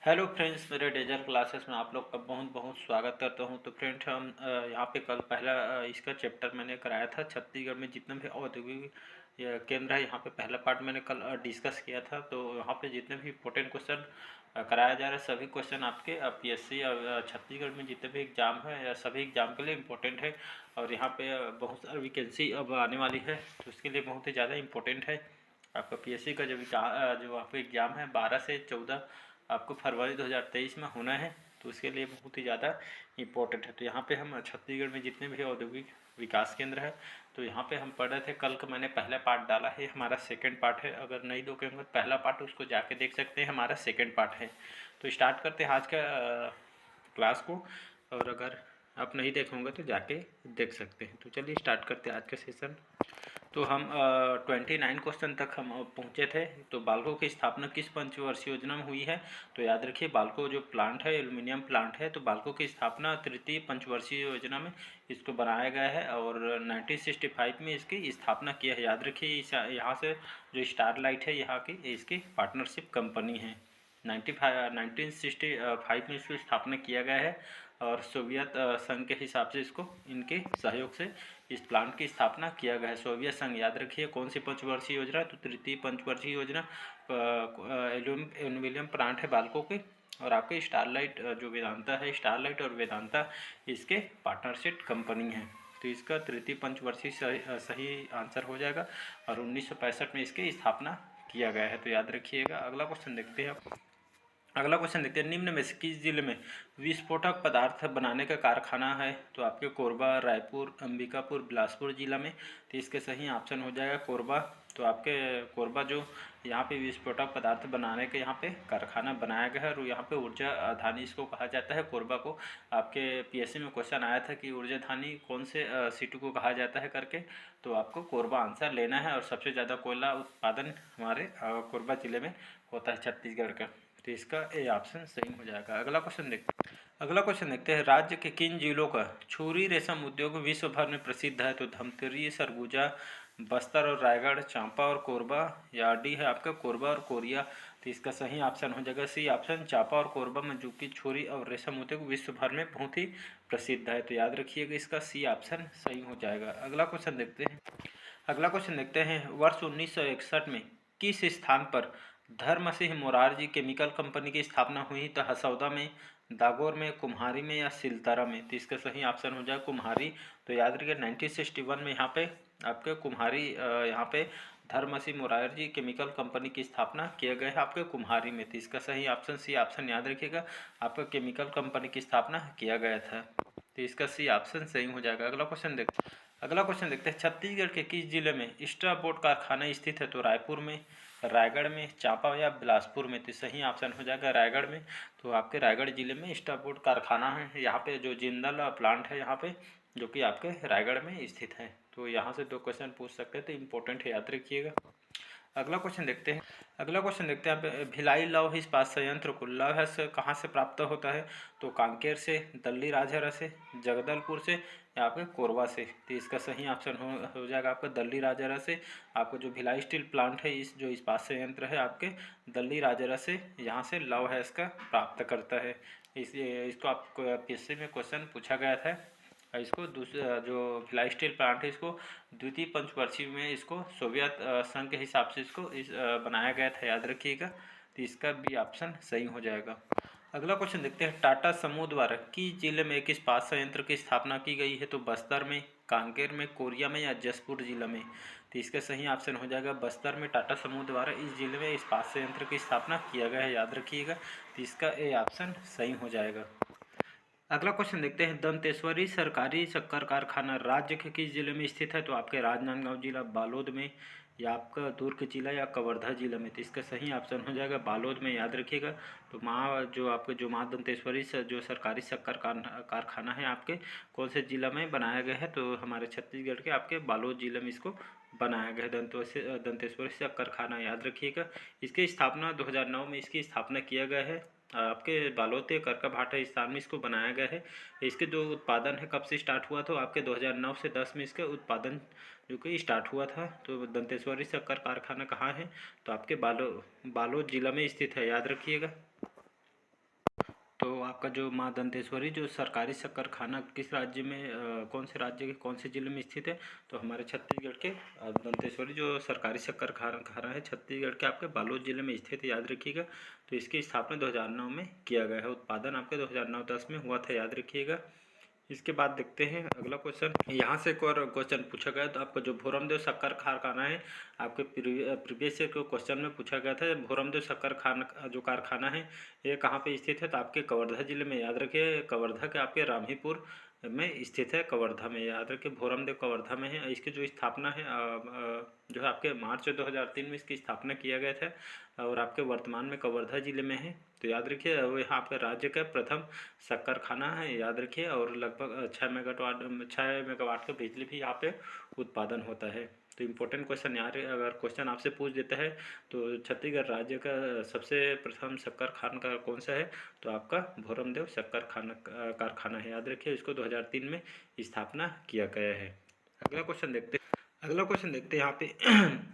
Hello friends, मेरे डेजर classes में आप लोग का बहुत बहुत स्वागत करता हूं। तो फ्रेंड्स, हम यहाँ पे कल पहला इसका चैप्टर मैंने कराया था। छत्तीसगढ़ में जितने भी औद्योगिक केंद्र है, यहाँ पे पहला पार्ट मैंने कल डिस्कस किया था। तो यहाँ पे जितने भी इंपॉर्टेंट क्वेश्चन कराया जा रहा है, सभी क्वेश्चन आपके पीएससी और छत्तीसगढ़ में जितने भी एग्ज़ाम है या सभी एग्ज़ाम के लिए इम्पोर्टेंट है। और यहाँ पे बहुत सारी वैकेंसी अब आने वाली है, तो उसके लिए बहुत ही ज़्यादा इम्पोर्टेंट है। आपका पीएससी का जो आपका एग्ज़ाम है 12 से 14 आपको फरवरी 2023 में होना है, तो उसके लिए बहुत ही ज़्यादा इम्पोर्टेंट है। तो यहाँ पे हम छत्तीसगढ़ में जितने भी औद्योगिक विकास केंद्र है, तो यहाँ पे हम पढ़ रहे थे। कल का मैंने पहला पार्ट डाला है, हमारा सेकंड पार्ट है। अगर नहीं देखे होंगे तो पहला पार्ट उसको जाके देख सकते हैं, हमारा सेकंड पार्ट है। तो स्टार्ट करते हैं आज का क्लास को। और अगर आप नहीं देखे होंगे तो जाके देख सकते हैं। तो चलिए स्टार्ट करते हैं आज का सेशन। तो हम 29 क्वेश्चन तक हम पहुँचे थे। तो बाल्को की स्थापना किस पंचवर्षीय योजना में हुई है? तो याद रखिए, बाल्को जो प्लांट है, एल्युमिनियम प्लांट है, तो बाल्को की स्थापना तृतीय पंचवर्षीय योजना में इसको बनाया गया है और 1965 में इसकी स्थापना की है। याद रखिए, यहाँ से जो स्टारलाइट है यहाँ की, इसकी पार्टनरशिप कंपनी है। 1965 में इसकी स्थापना किया गया है और सोवियत संघ के हिसाब से इसको, इनके सहयोग से इस प्लांट की स्थापना किया गया है। सोवियत संघ, याद रखिए कौन सी पंचवर्षीय योजना? तो तृतीय पंचवर्षीय योजना। एल्यूमिनियम प्लांट है बाल्को के। और आपके स्टारलाइट जो वेदांता है, स्टारलाइट और वेदांता इसके पार्टनरशिप कंपनी है। तो इसका तृतीय पंचवर्षीय सही आंसर हो जाएगा। और 1965 में इसकी स्थापना किया गया है, तो याद रखिएगा। अगला क्वेश्चन देखते हैं। निम्न में से किस जिले में विस्फोटक पदार्थ बनाने का कारखाना है? तो आपके कोरबा, रायपुर, अंबिकापुर, बिलासपुर जिला में। तो इसके सही ऑप्शन हो जाएगा कोरबा। तो आपके कोरबा जो यहाँ पे विस्फोटक पदार्थ बनाने के यहाँ पे कारखाना बनाया गया है। और यहाँ पे ऊर्जा धानी इसको कहा जाता है, कोरबा को। आपके पीएससी में क्वेश्चन आया था कि ऊर्जा धानी कौन से सिटी को कहा जाता है करके। तो आपको कोरबा आंसर लेना है। और सबसे ज़्यादा कोयला उत्पादन हमारे कोरबा जिले में होता है, छत्तीसगढ़ का। तो इसका ए ऑप्शन सही हो जाएगा। अगला क्वेश्चन देखते हैं। राज्य के किन जिलों का छुरी रेशम उद्योग विश्व भर में प्रसिद्ध है? तो धमतरी, सरगुजा, बस्तर और रायगढ़, चांपा और कोरबा, या डी है आपका कोरबा और कोरिया। तो इसका सही ऑप्शन हो जाएगा सी ऑप्शन, चांपा और कोरबा में, जो कि छुरी और रेशम उद्योग विश्व भर में बहुत ही प्रसिद्ध है। तो याद रखिएगा, इसका सी ऑप्शन सही हो जाएगा। अगला क्वेश्चन देखते हैं। वर्ष 1961 में किस स्थान पर धर्मसिंह मोरारजी केमिकल कंपनी की स्थापना हुई? तो हसौदा में, दागोर में, कुम्हारी में, या सिलतारा में। तो इसका सही ऑप्शन हो जाए कुम्हारी। तो याद रखिए 1961 में यहाँ पे आपके कुम्हारी, यहाँ पे धर्मसिंह मोरारजी केमिकल कंपनी की स्थापना किया गया है आपके कुम्हारी में। तो इसका सही ऑप्शन सी ऑप्शन याद रखिएगा, आपका केमिकल कंपनी की स्थापना किया गया था। तो इसका सी ऑप्शन सही हो जाएगा। अगला क्वेश्चन देखते हैं। छत्तीसगढ़ के किस जिले में स्ट्रा बोर्ड कारखाना स्थित है? तो रायपुर में, रायगढ़ में, चांपा या बिलासपुर में। तो सही ऑप्शन हो जाएगा रायगढ़ में। तो आपके रायगढ़ जिले में स्ट्रा बोर्ड कारखाना है। यहाँ पे जो जिंदल प्लांट है यहाँ पे, जो कि आपके रायगढ़ में स्थित है। तो यहाँ से 2 क्वेश्चन पूछ सकते हैं, तो इम्पोर्टेंट है, याद रखिएगा। अगला क्वेश्चन देखते हैं। भिलाई लौह इस्पात संयंत्र को लौह से कहाँ से प्राप्त होता है? तो कांकेर से, दल्ली राजहरा से, जगदलपुर से, या आपके कोरबा से। तो इसका सही ऑप्शन हो जाएगा आपका दल्ली राजहरा से। आपका जो भिलाई स्टील प्लांट है, इस जो इस्पात संयंत्र है आपके दल्ली राजहरा से, यहाँ से लौह इसका प्राप्त करता है। इसको आपको पीएससी में क्वेश्चन पूछा गया था। इसको दूसरा जो भिलाई स्टील प्लांट है, इसको द्वितीय पंचवर्षीय में इसको सोवियत संघ के हिसाब से इसको बनाया गया था, याद रखिएगा। तो इसका बी ऑप्शन सही हो जाएगा। अगला क्वेश्चन देखते हैं। टाटा समूह द्वारा किस जिले में एक इस्पात संयंत्र की स्थापना की गई है? तो बस्तर में, कांकेर में, कोरिया में, या जसपुर जिला में। तो इसका सही ऑप्शन हो जाएगा बस्तर में। टाटा समूह द्वारा इस जिले में इस्पात संयंत्र की स्थापना किया गया है, याद रखिएगा। तो इसका ए ऑप्शन सही हो जाएगा। अगला क्वेश्चन देखते हैं। दंतेश्वरी सरकारी शक्कर कारखाना राज्य के किस जिले में स्थित है? तो आपके राजनांदगांव जिला, बालोद में, या आपका दुर्ग जिला, या कवर्धा जिला में। तो इसका सही ऑप्शन हो जाएगा बालोद में, याद रखिएगा। तो जो माँ दंतेश्वरी जो सरकारी शक्कर कारखाना है आपके कौन से जिला में बनाया गया है? तो हमारे छत्तीसगढ़ के आपके बालोद जिले में इसको बनाया गया है, दंतेश्वरी शक्कर कारखाना, याद रखिएगा। इसकी स्थापना 2009 में इसकी स्थापना किया गया है। आपके बालोद के करका स्थान में इसको बनाया गया है। इसके जो उत्पादन है कब से स्टार्ट हुआ? तो आपके 2009 से 10 में इसका उत्पादन जो कि स्टार्ट हुआ था। तो दंतेश्वरी शक्कर कारखाना कहाँ है? तो आपके बालोद जिला में स्थित है, याद रखिएगा। तो आपका जो माँ दंतेश्वरी जो सरकारी शक्कर-खाना किस राज्य में कौन से राज्य के कौन से ज़िले में स्थित है? तो हमारे छत्तीसगढ़ के दंतेश्वरी जो सरकारी शक्कर-खाना है छत्तीसगढ़ के आपके बालोद ज़िले में स्थित है, याद रखिएगा। तो इसकी स्थापना 2009 में किया गया है। उत्पादन आपके 2009-10 में हुआ था, याद रखिएगा। इसके बाद देखते हैं अगला क्वेश्चन। यहाँ से एक और क्वेश्चन पूछा गया, तो आपका जो भोरमदेव शक्कर कारखाना है आपके प्रीवियस ईयर के क्वेश्चन में पूछा गया था, भोरमदेव शक्कर खाना जो कारखाना है ये कहाँ पे स्थित है? तो आपके कवर्धा जिले में, याद रखिए। कवर्धा के आपके रामहीपुर में स्थित है, कवर्धा में, याद रखिए। भोरमदेव कवर्धा में है। इसकी जो स्थापना है जो है आपके मार्च 2003 में इसकी स्थापना किया गया था और आपके वर्तमान में कवर्धा जिले में है। तो याद रखिए यहाँ आपके राज्य का प्रथम शक्कर खाना है, याद रखिए। और लगभग 6 मेगावाट का बिजली भी यहाँ पे उत्पादन होता है। तो इम्पोर्टेंट क्वेश्चन यार, अगर क्वेश्चन आपसे पूछ देता है तो छत्तीसगढ़ राज्य का सबसे प्रथम शक्कर खाना कौन सा है? तो आपका भोरमदेव शक्कर कारखाना है, याद रखिए। इसको 2003 में स्थापना किया गया है। अगला क्वेश्चन देखते हैं यहाँ पे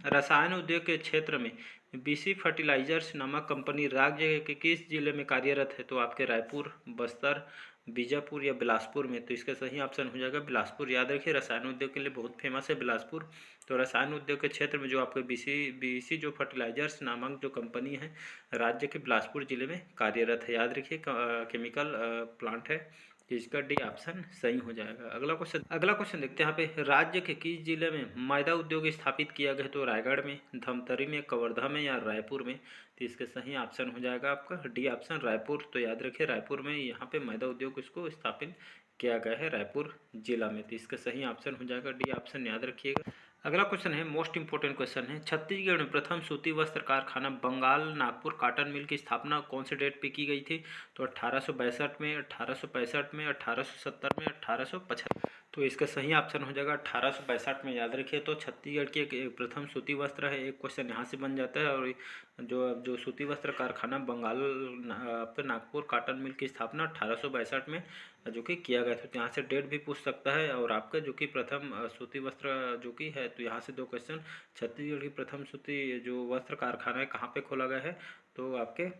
रसायन उद्योग के क्षेत्र में बीसी फर्टिलाइजर्स नामक कंपनी राज्य के किस जिले में कार्यरत है? तो आपके रायपुर, बस्तर, बीजापुर या बिलासपुर में। तो इसका सही ऑप्शन हो जाएगा बिलासपुर, याद रखिए। रसायन उद्योग के लिए बहुत फेमस है बिलासपुर। तो रसायन उद्योग के क्षेत्र में जो आपके बीसी जो फर्टिलाइजर्स नामक जो कंपनी है राज्य के बिलासपुर जिले में कार्यरत है, याद रखिए। केमिकल प्लांट है। तो इसका डी ऑप्शन सही हो जाएगा। अगला क्वेश्चन देखते हैं यहाँ पे, राज्य के किस जिले में मैदा उद्योग स्थापित किया गया? तो रायगढ़ में, धमतरी में, कवर्धा में या रायपुर में। तो इसका सही ऑप्शन हो जाएगा आपका डी ऑप्शन, रायपुर। तो याद रखिए रायपुर में यहाँ पे मैदा उद्योग इसको स्थापित किया गया है, रायपुर जिला में। तो इसका सही ऑप्शन हो जाएगा डी ऑप्शन, याद रखिएगा। अगला क्वेश्चन है मोस्ट इंपोर्टेंट क्वेश्चन है, छत्तीसगढ़ में प्रथम सूती वस्त्र कारखाना बंगाल नागपुर कॉटन मिल की स्थापना कौन से डेट पे की गई थी? तो 1862 में, 1865 में, 1870 में, 1875। तो इसका सही ऑप्शन हो जाएगा 1862 में, याद रखिए। तो छत्तीसगढ़ की एक प्रथम सूती वस्त्र है, एक क्वेश्चन यहाँ से बन जाता है। और जो सूती वस्त्र कारखाना बंगाल आपके नागपुर कॉटन मिल की स्थापना 1862 में जो कि किया गया था। तो यहाँ से डेट भी पूछ सकता है। और आपका जो कि प्रथम सूती वस्त्र जो कि है, तो यहाँ से दो क्वेश्चन, छत्तीसगढ़ की प्रथम सूती जो वस्त्र कारखाना है कहाँ पे खोला गया है? तो आपके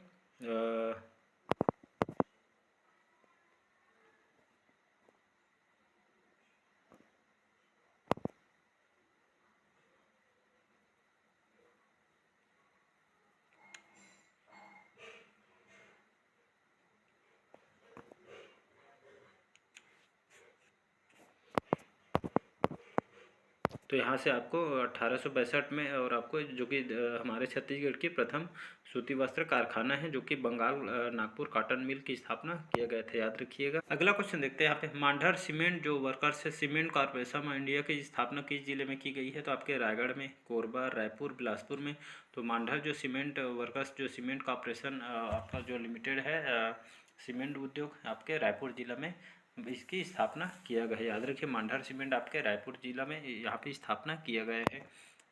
तो यहाँ से आपको 1862 में, और आपको जो कि हमारे छत्तीसगढ़ की प्रथम सूती वस्त्र कारखाना है जो कि बंगाल नागपुर कॉटन मिल की स्थापना किया गया था, याद रखिएगा। अगला क्वेश्चन देखते हैं यहाँ पे, मांडर सीमेंट जो वर्कर्स है सीमेंट कॉर्पोरेशन ऑफ इंडिया की स्थापना किस जिले में की गई है? तो आपके रायगढ़ में, कोरबा, रायपुर, बिलासपुर में। तो मांडर जो सीमेंट वर्कर्स जो सीमेंट कॉर्पोरेशन आपका जो लिमिटेड है सीमेंट उद्योग आपके रायपुर जिला में इसकी स्थापना किया गया है, याद रखिए। मांडर सीमेंट आपके रायपुर जिला में यहाँ पे स्थापना किया गया है।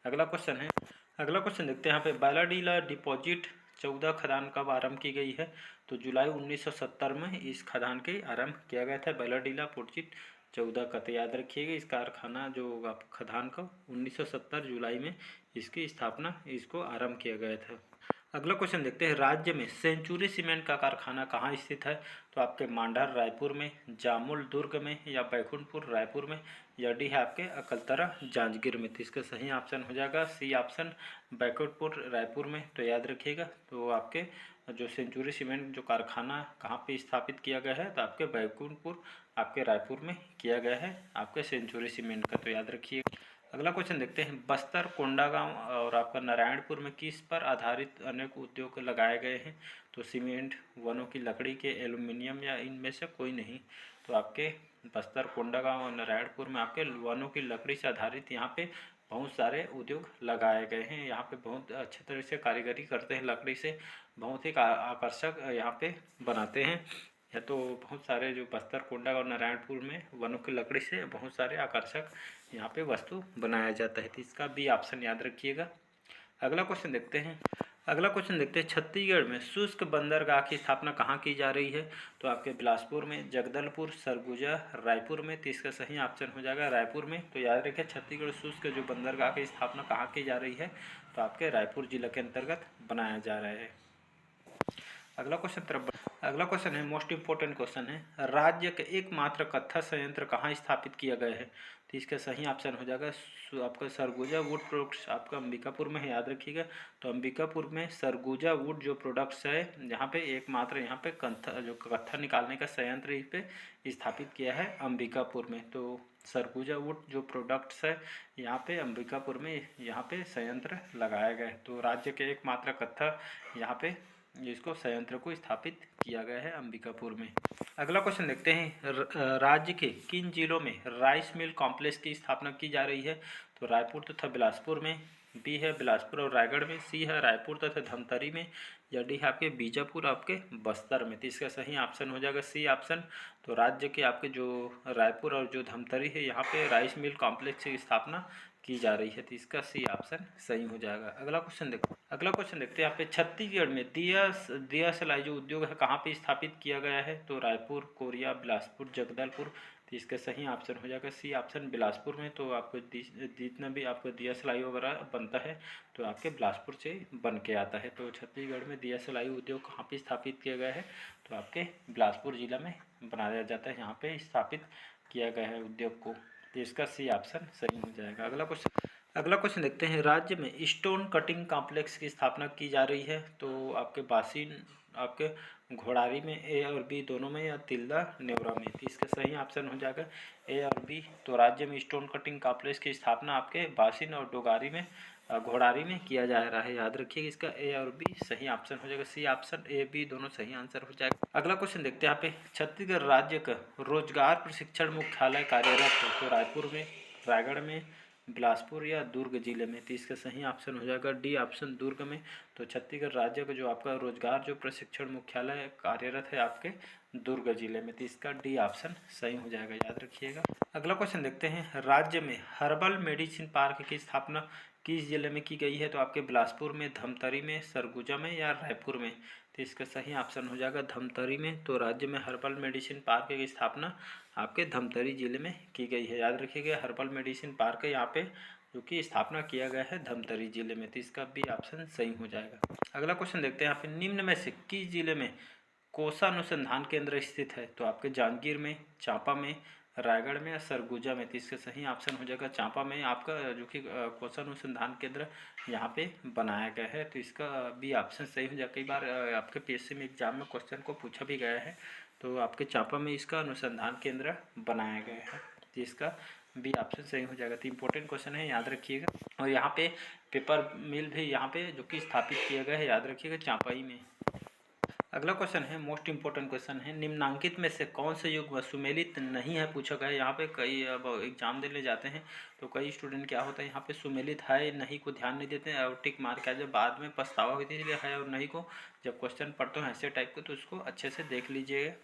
अगला क्वेश्चन देखते हैं यहाँ पे, बालाडीला डिपॉजिट 14 खदान कब आरंभ की गई है? तो जुलाई 1970 में इस खदान के आरंभ किया गया था, बालाडीला डिपॉजिट 14 का। तो याद रखिएगा इस कारखाना जो खदान का 1970 जुलाई में इसकी स्थापना इसको आरंभ किया गया था। अगला क्वेश्चन देखते हैं, राज्य में सेंचुरी सीमेंट का कारखाना कहाँ स्थित है? तो आपके मांडर रायपुर में, जामुल दुर्ग में या बैकुंठपुर रायपुर में, या डी है आपके अकलतरा जांजगीर में। तो इसका सही ऑप्शन हो जाएगा सी ऑप्शन, बैकुंठपुर रायपुर में। तो याद रखिएगा। तो आपके जो सेंचुरी सीमेंट जो कारखाना कहाँ पे स्थापित किया गया है? तो आपके बैकुंठपुर आपके रायपुर में किया गया है आपके सेंचुरी सीमेंट का। तो याद रखिए। अगला क्वेश्चन देखते हैं, बस्तर, कोंडागांव और आपका नारायणपुर में किस पर आधारित अनेक उद्योग लगाए गए हैं? तो सीमेंट, वनों की लकड़ी के, एल्यूमिनियम या इनमें से कोई नहीं। तो आपके बस्तर, कोंडागांव और नारायणपुर में आपके वनों की लकड़ी से आधारित यहाँ पे बहुत सारे उद्योग लगाए गए हैं। यहाँ पे बहुत अच्छे तरह से कारीगरी करते हैं लकड़ी से, बहुत ही आकर्षक यहाँ पे बनाते हैं। या तो बहुत सारे जो बस्तर, कोंडागांव और नारायणपुर में वनों की लकड़ी से बहुत सारे आकर्षक यहाँ पे वस्तु बनाया जाता है। तो इसका भी ऑप्शन याद रखिएगा। अगला क्वेश्चन देखते हैं, छत्तीसगढ़ में शुष्क बंदरगाह की स्थापना कहाँ की जा रही है? तो आपके बिलासपुर में, जगदलपुर, सरगुजा, रायपुर में। तो इसका सही ऑप्शन हो जाएगा रायपुर में। तो याद रखिए छत्तीसगढ़ शुष्क जो बंदरगाह की स्थापना कहाँ की जा रही है? तो आपके रायपुर जिला के अंतर्गत बनाया जा रहा है। अगला अगला क्वेश्चन है, मोस्ट इंपॉर्टेंट क्वेश्चन है, राज्य के एकमात्र कत्था संयंत्र कहाँ स्थापित किया गया है? तो इसका सही ऑप्शन हो जाएगा आपका सरगुजा वुड प्रोडक्ट्स, आपका अंबिकापुर में है, याद रखिएगा। तो अंबिकापुर में सरगुजा वुड जो प्रोडक्ट्स है, यहाँ पे एकमात्र यहाँ पे कत्था निकालने का संयंत्र इस पे स्थापित किया है अंबिकापुर में। तो सरगुजा वुड जो प्रोडक्ट्स है यहाँ पे अंबिकापुर में यहाँ पे संयंत्र लगाया गया है। तो राज्य के एकमात्र कत्था यहाँ पे जिसको संयंत्र को स्थापित किया गया है अंबिकापुर में। अगला क्वेश्चन देखते हैं, राज्य के किन जिलों में राइस मिल कॉम्प्लेक्स की स्थापना की जा रही है? तो रायपुर तथा बिलासपुर में, बी है बिलासपुर और रायगढ़ में, सी है रायपुर तथा धमतरी में, या डी है आपके बीजापुर आपके बस्तर में। तो इसका सही ऑप्शन हो जाएगा सी ऑप्शन। तो राज्य के आपके जो रायपुर और जो धमतरी है यहाँ पे राइस मिल कॉम्प्लेक्स की स्थापना की जा रही है। तो इसका सी ऑप्शन सही हो जाएगा। अगला क्वेश्चन देखते हैं यहाँ पे, छत्तीसगढ़ में दिया सलाई जो उद्योग है कहाँ पे स्थापित किया गया है? तो रायपुर, कोरिया, बिलासपुर, जगदलपुर। तो इसका सही ऑप्शन हो जाएगा सी ऑप्शन बिलासपुर में। तो आपको जितना भी आपको दिया सिलाई वगैरह बनता है तो आपके बिलासपुर से बन के आता है। तो छत्तीसगढ़ में दिया सिलाई उद्योग कहाँ पे स्थापित किया गया है? तो आपके बिलासपुर जिला में बनाया जाता है, यहाँ पे स्थापित किया गया है उद्योग को। तो इसका सी ऑप्शन सही हो जाएगा। अगला क्वेश्चन देखते हैं, राज्य में स्टोन कटिंग कॉम्प्लेक्स की स्थापना की जा रही है। तो आपके बासिन आपके घोड़ारी में, ए और बी दोनों में, या तिल्दा नेवरा में। तो इसका सही ऑप्शन हो जाएगा ए और बी। तो राज्य में स्टोन कटिंग कॉम्प्लेक्स की स्थापना आपके बासिन और डोगारी में, घोड़ारी में किया जा रहा है, याद रखिएगा। इसका ए और बी सही ऑप्शन हो जाएगा, सी ऑप्शन ए बी दोनों सही आंसर हो जाएगा। अगला क्वेश्चन देखते हैं यहाँ पे, छत्तीसगढ़ राज्य का रोजगार प्रशिक्षण मुख्यालय कार्यरत है? तो रायपुर में, रायगढ़ में, बिलासपुर या दुर्ग जिले में। तो इसका सही ऑप्शन हो जाएगा डी ऑप्शन दुर्ग में। तो छत्तीसगढ़ राज्य का जो आपका रोजगार जो प्रशिक्षण मुख्यालय कार्यरत है आपके दुर्ग जिले में। तो इसका डी ऑप्शन सही हो जाएगा, याद रखिएगा। अगला क्वेश्चन देखते हैं, राज्य में हर्बल मेडिसिन पार्क की स्थापना किस जिले में की गई है? तो आपके बिलासपुर में, धमतरी में, सरगुजा में, या रायपुर में। तो इसका सही ऑप्शन हो जाएगा धमतरी में। तो राज्य में हर्बल मेडिसिन पार्क की स्थापना आपके धमतरी जिले में की गई है, याद रखिएगा। हर्बल मेडिसिन पार्क है यहाँ पे जो कि स्थापना किया गया है धमतरी जिले में। तो इसका भी ऑप्शन सही हो जाएगा। अगला क्वेश्चन देखते हैं यहाँ पे, निम्न में से किस जिले में कोसा अनुसंधान केंद्र स्थित है? तो आपके जांजगीर में, चांपा में, रायगढ़ में, या सरगुजा में। तो इसका सही ऑप्शन हो जाएगा चांपा में आपका जो कि कोसा अनुसंधान केंद्र यहाँ पे बनाया गया है। तो इसका भी ऑप्शन सही हो जाएगा। कई बार आपके पीएससी में एग्जाम में क्वेश्चन को पूछा भी गया है। तो आपके चांपा में इसका अनुसंधान केंद्र बनाया गया है। तो इसका बी ऑप्शन सही हो जाएगा। तो इम्पोर्टेंट क्वेश्चन है, याद रखिएगा। और यहाँ पे पेपर मिल भी यहाँ पे जो कि स्थापित किया गया है, याद रखिएगा, चांपाई में। अगला क्वेश्चन है, मोस्ट इंपॉर्टेंट क्वेश्चन है, निम्नांकित में से कौन से युग्म सुमेलित नहीं है पूछा गया है। यहाँ पे कई अब एग्जाम देने जाते हैं तो कई स्टूडेंट क्या होता है यहाँ पे सुमेलित है नहीं को ध्यान नहीं देते हैं और टिक मार के जब बाद में पछतावा होती है, इसलिए है और नहीं को जब क्वेश्चन पढ़ते हो ऐसे टाइप को तो उसको अच्छे से देख लीजिएगा।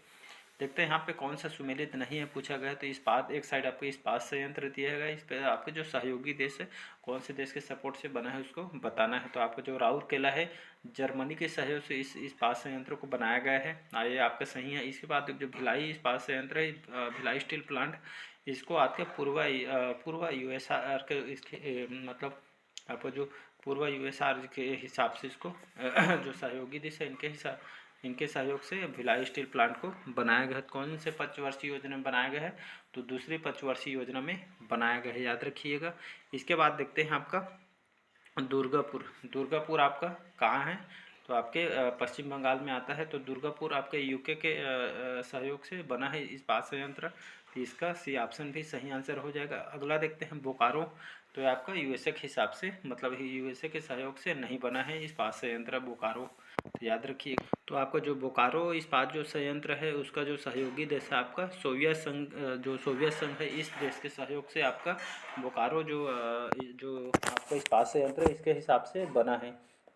देखते हैं यहाँ पे कौन सा सुमेलित नहीं है पूछा गया। तो इस्पात, एक साइड आपको इस्पात संयंत्र दिया गया, इस पर आपके जो सहयोगी देश है कौन से देश के सपोर्ट से बना है उसको बताना है। तो आपका जो राउरकेला है जर्मनी के सहयोग से इस इस्पात संयंत्र को बनाया गया है, ये आपका सही है। इसके बाद जो भिलाई इस्पात संयंत्र है, भिलाई स्टील प्लांट, इसको आपके पूर्व यूएसआर के इसके मतलब आपको जो पूर्व यूएसआर के हिसाब से इसको जो सहयोगी देश है इनके सहयोग से भिलाई स्टील प्लांट को बनाया गया है। कौन से पंचवर्षीय योजना में बनाया गया है? तो दूसरी पंचवर्षीय योजना में बनाया गया है, याद रखिएगा। इसके बाद देखते हैं आपका दुर्गापुर आपका कहाँ है? तो आपके पश्चिम बंगाल में आता है। तो दुर्गापुर आपके यूके के सहयोग से बना है इस्पात संयंत्र। तो इसका सी ऑप्शन भी सही आंसर हो जाएगा। अगला देखते हैं बोकारो, तो आपका यूएसए के हिसाब से मतलब यूएसए के सहयोग से नहीं बना है इस्पात संयंत्र बोकारो, तो याद रखिए। तो आपका जो बोकारो इस्पात जो संयंत्र है उसका जो सहयोगी देश है आपका सोवियत संघ, जो सोवियत संघ है इस देश के सहयोग से आपका बोकारो जो आपका इस्पात संयंत्र इसके हिसाब से बना है।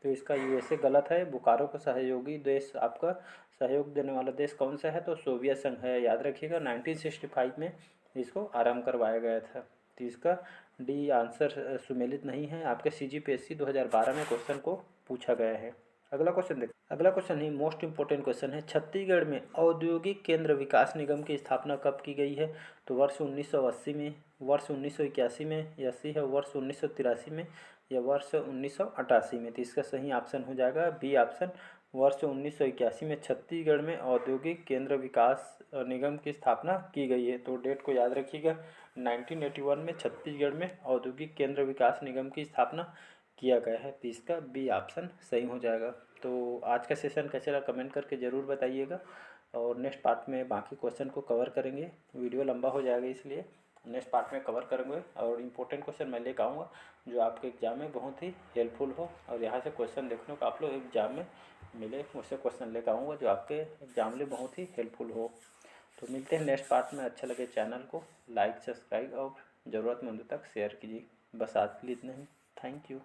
तो इसका यूएसए गलत है। बोकारो का सहयोगी देश आपका सहयोग देने वाला देश कौन सा है? तो सोवियत संघ है, याद रखिएगा। 1965 में इसको आरंभ करवाया गया था। तो इसका डी आंसर सुमेलित नहीं है। आपके CGPSC 2012 में क्वेश्चन को पूछा गया है। अगला क्वेश्चन ही मोस्ट इंपॉर्टेंट क्वेश्चन है, छत्तीसगढ़ में औद्योगिक केंद्र विकास निगम की स्थापना कब की गई है? तो वर्ष 1980 में, वर्ष 1981 में, या सी है वर्ष 1983 में, या वर्ष 1988 में। तो इसका सही ऑप्शन हो जाएगा बी ऑप्शन वर्ष 1981 में छत्तीसगढ़ में औद्योगिक केंद्र विकास निगम की स्थापना की गई है। तो डेट को याद रखिएगा, 1981 में छत्तीसगढ़ में औद्योगिक केंद्र विकास निगम की स्थापना किया गया है। तो इसका बी ऑप्शन सही हो जाएगा। तो आज का सेशन कैसे रहा कमेंट करके ज़रूर बताइएगा, और नेक्स्ट पार्ट में बाकी क्वेश्चन को कवर करेंगे। वीडियो लंबा हो जाएगा इसलिए नेक्स्ट पार्ट में कवर करेंगे, और इम्पोर्टेंट क्वेश्चन मैं लेकर आऊँगा जो आपके एग्ज़ाम में बहुत ही हेल्पफुल हो, और यहाँ से क्वेश्चन देखने को आप लोग एग्ज़ाम में मिले, मुझसे क्वेश्चन लेकर आऊँगा जो आपके एग्ज़ाम में बहुत ही हेल्पफुल हो। तो मिलते हैं नेक्स्ट पार्ट में। अच्छा लगे चैनल को लाइक, सब्सक्राइब और ज़रूरतमंदों तक शेयर कीजिए। बस आज के लिए इतना ही। Thank you.